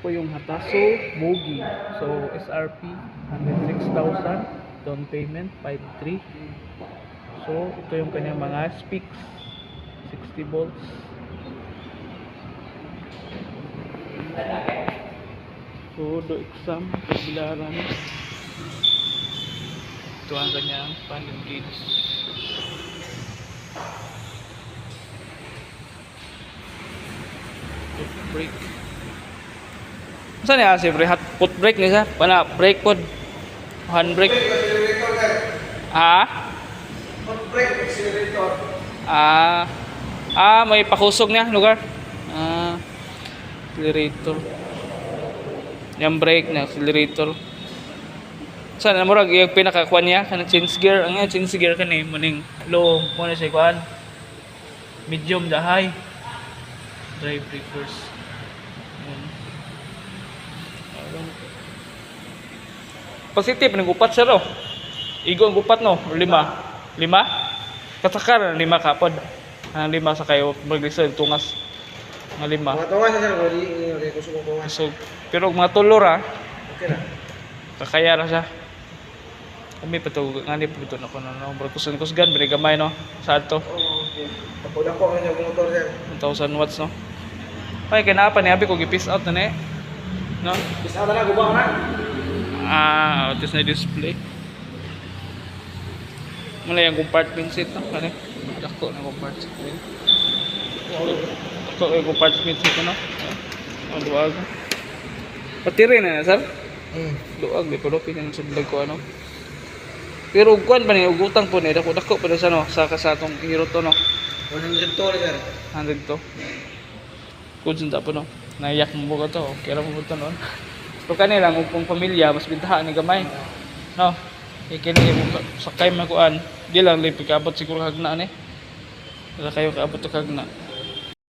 po yung Hataso Mogi. So SRP 106,000, down payment 53. So ito yung kanyang mga speaks, 60 volts. So do exam bilaran. Ito ang kanyang panel gauge. Brake. Saan niya si hot foot brake niya sa? Pana brake pod. Hand brake. Foot brake, accelerator. May pakusog niya lugar. Accelerator. Yung brake na accelerator. Saan na murag yung pinakakuan niya kanang change gear. Ang change gear kani muning low mo na siya kuan. Medium the high. Drive breakers. Positive ng gupat siya ro. Igo ang gupat no, 5. 5? Katakar 5 kapod. Ang 5 sa kayo maglisod tungas. Nga 5. Mga tungas sa sir, kung gusto ko tungas. So, pero mga tulor Okay na. kakaya na siya. Kami pa ito, nga pa ito na ko na no. Kusgan, binigamay no. Saan to? Okay. Dako na yung motor sir. 1,000 watts no. Ay, kinapa ni Abi ko gi-piece out na ni. No? Bisa na gubang na. Autos na display. Mula yung compartment seat no. Kani? Dako na compartment seat. Dako yung compartment seat no. Duwag. Pati rin na sir? Duwag, di pa rin pinag ko ano. Pero kuan pa ni ugutang po ni dako pa sa no sa kasatong hero to no. 100 to sir. 100 to. Kudsunta po no. Naiyak mo ko to. Kaya mo to no. Pero kanila kung pamilya mas bintahan ni gamay. No. Ikini sakay makuan. Di lang lipik abot siguro kagna ni. Wala kayo kaabot to kagna.